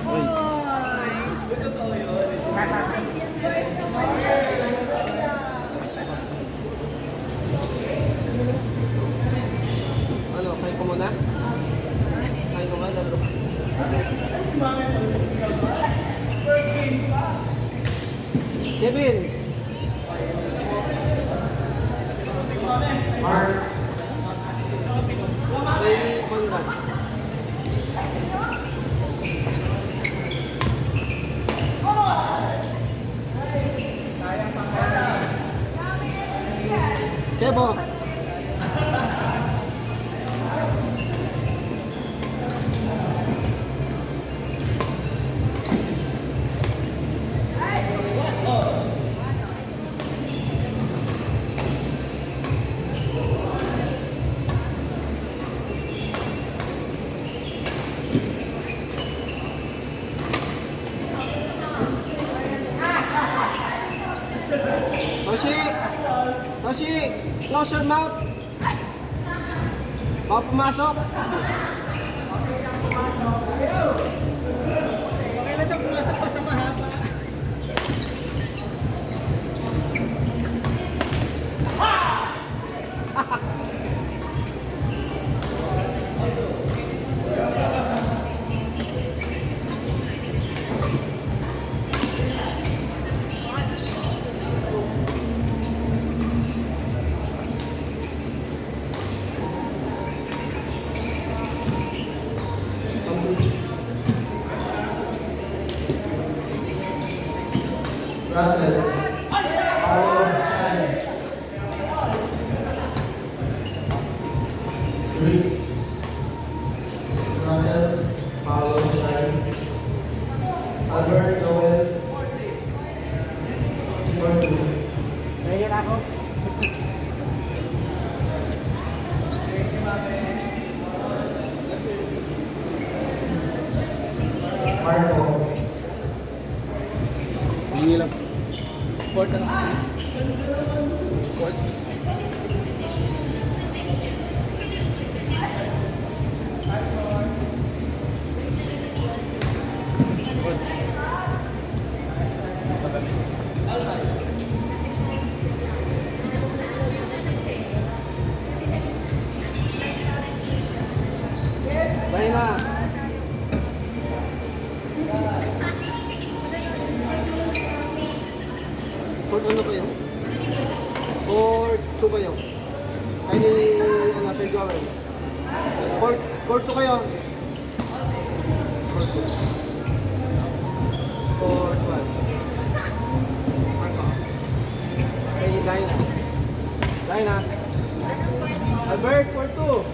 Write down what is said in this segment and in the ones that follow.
Uy. Ano, kain ko muna? Kain ko muna, lalo. Kevin! Mark! Stay Conrad. Kevo! Toshi! Toshi! Close your mouth! Baka pumasok! Kailan na pumasok pa sa mahaba? Process. Russell, Paolo, Shine, Albert, Joel, Ayan ako. Marco. Hindi lang. Port na lang. Port. Bahay na. Port ano kayo? Port 2 kayo? Ay ni, ano, Sir Joel? Port 2 kayo? Port 2. Port 1. Marco. Ay ni Dina. Dina. Albert, Port 2.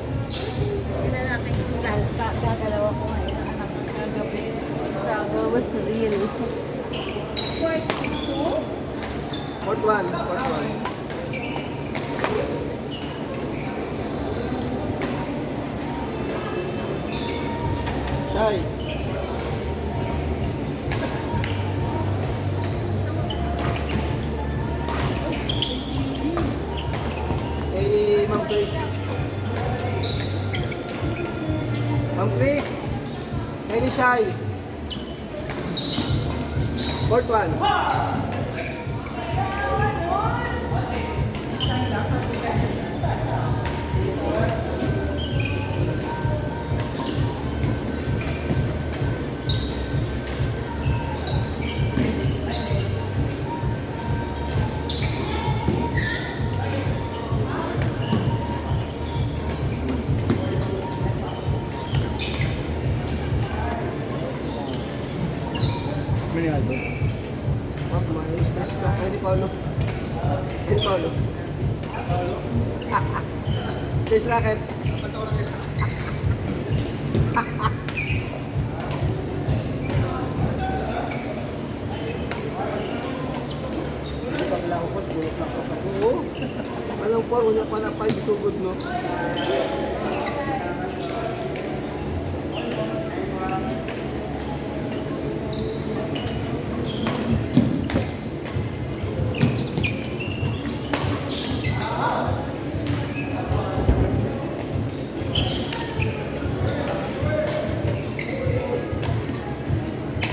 Kailan natin gagalawa ko ngayon ang anak ko kagabi sa gawas real. Port 2? Port 1. Port 1. Shai. Eh ni Ma'am Chris. Ma'am Chris. Eh ni Shai. Port 1. Manialdo. Wag, may stress ka. Ay, di Paolo. Ay, Paolo. Chase racket. Pagla ko po, gulot lang ako. Oo. Anong paro niya pa na 5 sugod, no?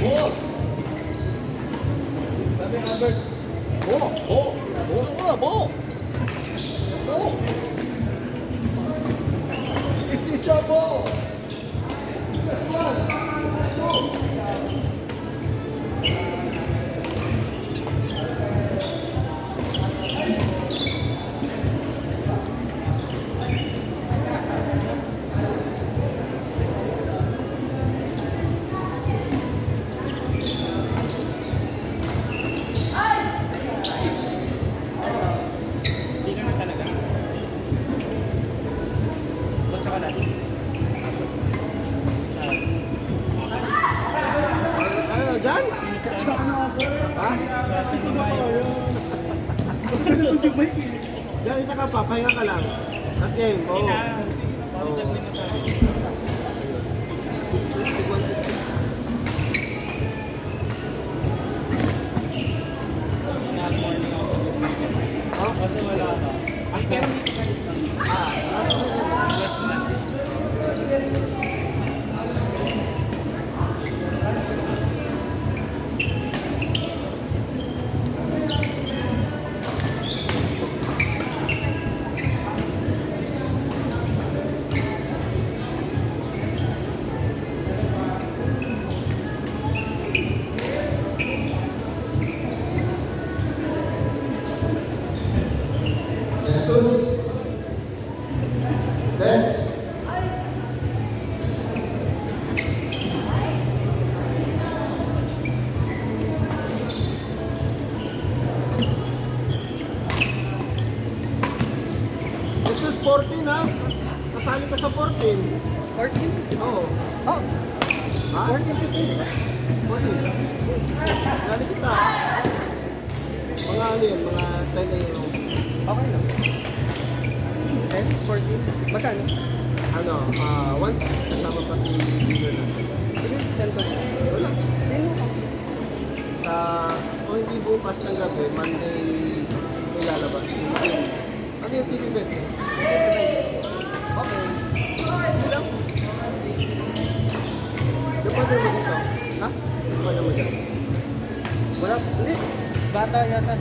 Oh! Sabi Albert, Bo! Bo! Bo! Bo! Bo! Bo! This is your ball! This one! Bo! Hindi naman talaga. Ba't saka natin? Ano, dyan? Ha? Dyan, isa ka pa, pahinga ka lang. Tapos game, oo. Oh? Kasi wala ka. Ay, pero dito ka dito. West Monday. Bench. Jesus 14 ha? Kasali ka sa 14. 14? Oo. Oh, Ha? 14, 15. 14. Kasali kita. Mga ano yun, mga 10 a.m. Okay lang. 10, 14. Magkano? Ano, 1 kasama pati dinner natin. Sige, send ko na. Wala. Sino ko? Sa, kung hindi bukas ng gabi, Monday, may lalabas. Ano yung TV bet? Okay. Sige lang. Dapat mo dito. Ha? Dapat mo dito. Wala. Hindi. Bata yata.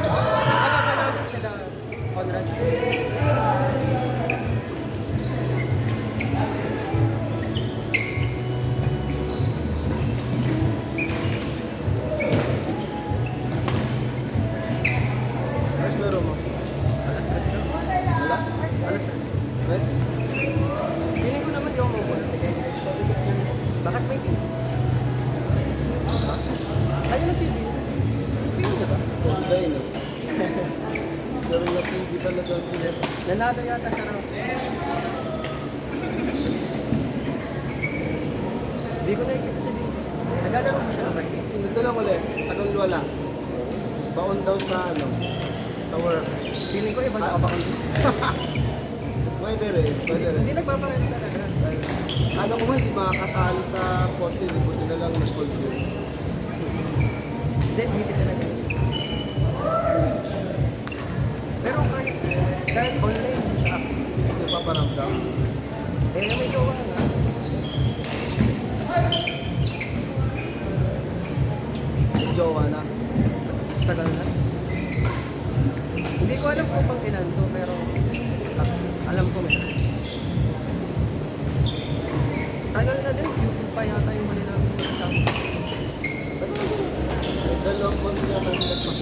Nakakasa namin sila. Conrad. Ayos laro mo. Alas? Rest? Hindi ko naman yung mobile. Bakit may TV? Ayun ang TV. TV na ba? Hindi no. Pero yung TV talaga. Nanalo yata siya ng... Hindi ko nakikita si DC. Naglalaro mo siya. Ito lang ulit. Tagang wala. Baon daw sa ano. Sa work. Feeling ko iba na kabakal. Pwede rin. Pwede rin. Hindi nagpapalit talaga. Ano ko nga, hindi makakasali sa 40. Buti na lang nag-call yun. Hindi, hindi talaga. Pero kahit online, siya. Hindi pa paramdam. Eh, na may gawa nga. Yung jowa na. Tagal na. Hindi ko alam kung pang ilan to, pero alam ko meron. Tagal na din, YouTube pa yata yung huli namin kasama. May dalawang buwan niya na nagpa.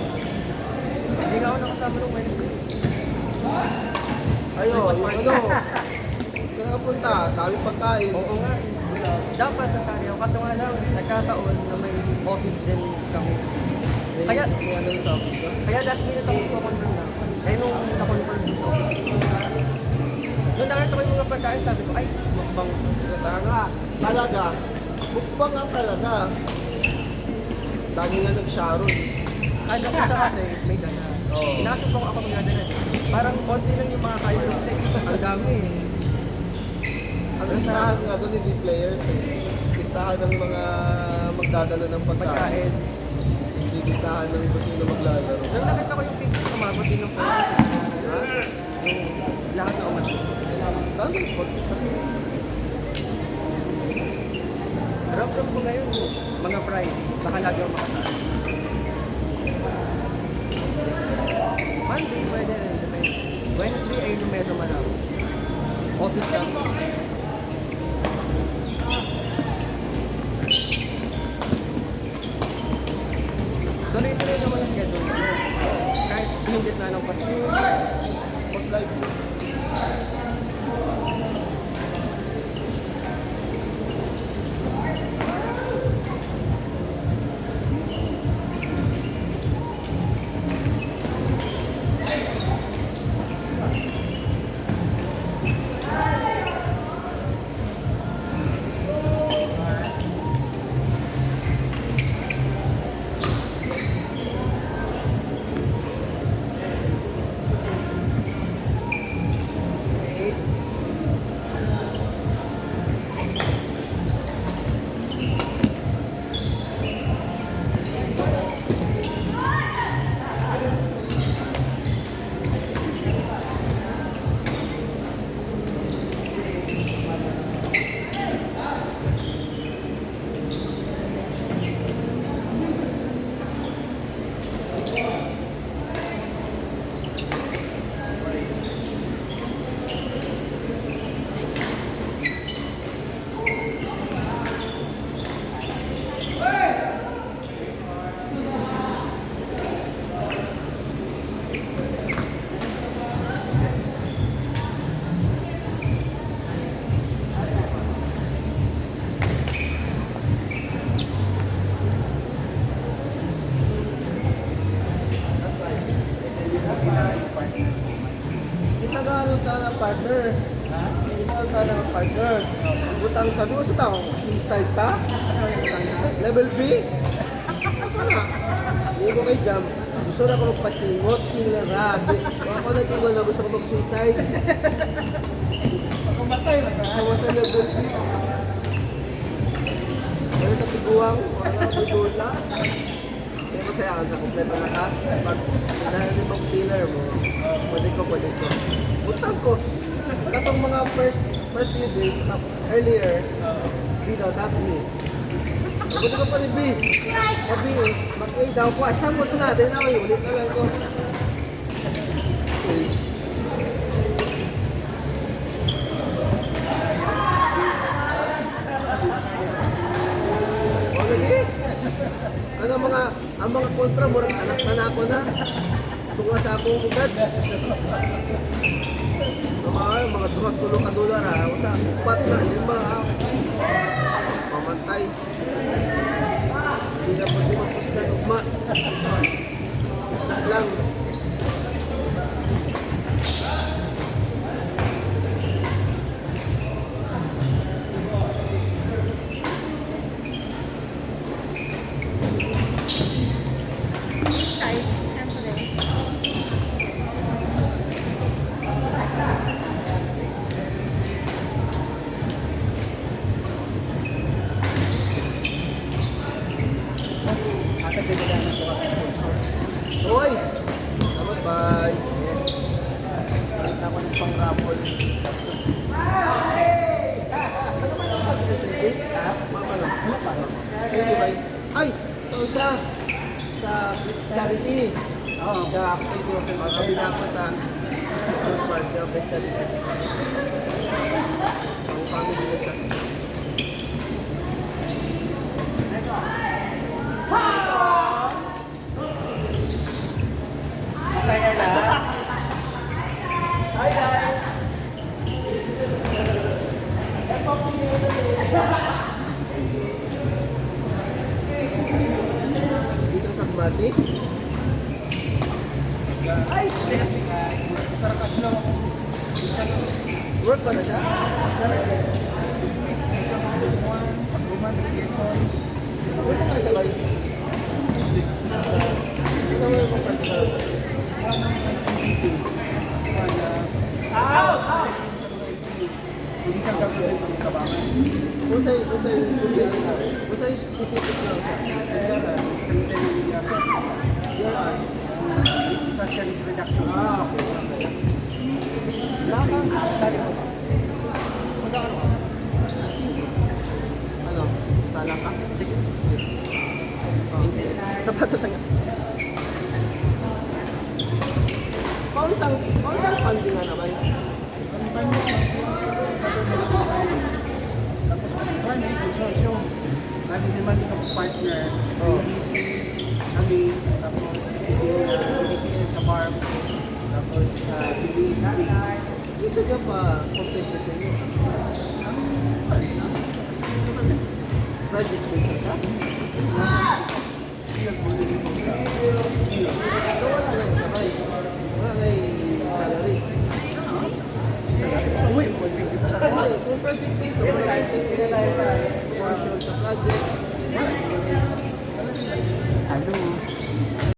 Hindi nga ako nakasama nung Wednesday. Ayun, yung ano. Hindi ka nakapunta. Dami pagkain. Oo nga. Dapat sasali ako. Kaso nga lang, nagkataon na may office din kami. Kaya- May ano yung topic ko? Kaya last minute ako confirm na. Eh nung na-confirm dito. Nung nakita ko yung mga pagkain, sabi ko, ay, mukbang. Talaga. Mukbang nga talaga. Dami nga nag-sharon. Ano ko sa kasi, may dala. Oo. Inasok ko ako magdadala. Parang konti lang yung mga kain. Ang dami eh. Ang listahan nga doon hindi players eh. Listahan ng mga magdadala ng pagkain. Pagkain. Hindi listahan ng kung sino maglalaro. Nung nakita ko yung picture, umabot din ng 40. Ha? Yung lahat na umabot. Dami, 40 kasi. Drop ko ngayon, mga Friday. Baka lagi ako makasaan. Monday, pwede rin. Depende. Wednesday ay numedo man ako. Office lang. Tuloy-tuloy naman ang schedule. Kahit hindi na ng Pasko. Most likely. Kita gano'n tayo ng partner. Kita gano'n tayo ng partner. Butang sabi mo sa tao, suicide ta? Level B? Ano? Hindi ko kay Jam. Gusto na ko magpasingot, pinarami. Kung ako nag-iwan na gusto ko mag-suicide. Kumatay na ka. Kamatay level B. Ano ito tiguang? Wala ko dula. Kaya masaya ako sa kompleto na ka. Pag dahil yung mga filler mo, pwede ko. Butang ko. Katong mga first few days, earlier, B daw, sabi niya. Pwede ko pa ni B. Sabi niya, mag-A daw ko. Ay, samot na. Then ako yung ulit na lang ko. Okay. O, lagi. Ano ang mga kontra mo, anak na ako na. Tunga sa akong ugat. Mga duhat-tulong ka dolar ha. Usa, 4 na, 5 ha. Pamantay. Hindi na pwede magpusitan ugma. Na lang. Hoy! Salamat, bye! Balik na ako ng pang-raffle. Ano ba yung pag-entertain? Ha? Mapano? Thank you, bye. Ay! So, sa charity. Oo. Thank you. Kabila ko sa Christmas party of the charity. Ang family na siya. Saya na. Hi guys. Dito ang kagmati. Ay, sarap na. Work ba na siya? Pagluman, Quezon. Gusto ka siya, bye? Hindi ka mo yung pag-practical. Hindi siyang gagawin ng kabangan. Kung sa'yo specific lang siya. Kaya na, DRR. Social risk reduction. Okay. Sali ko. Magkano ka? Ano? Sala ka? Sige. Okay. Sapatos nga. Paunsang funding nga naman. Tapos kung consortium, kami naman yung partner, kami, tapos CBCN sa farm, tapos PBSP. Isa ka pa competition sa inyo. Project based ka? So wala na yung sabay. Wala na yung salary. Uy, Okay, kung project based, wala na yung portion sa project.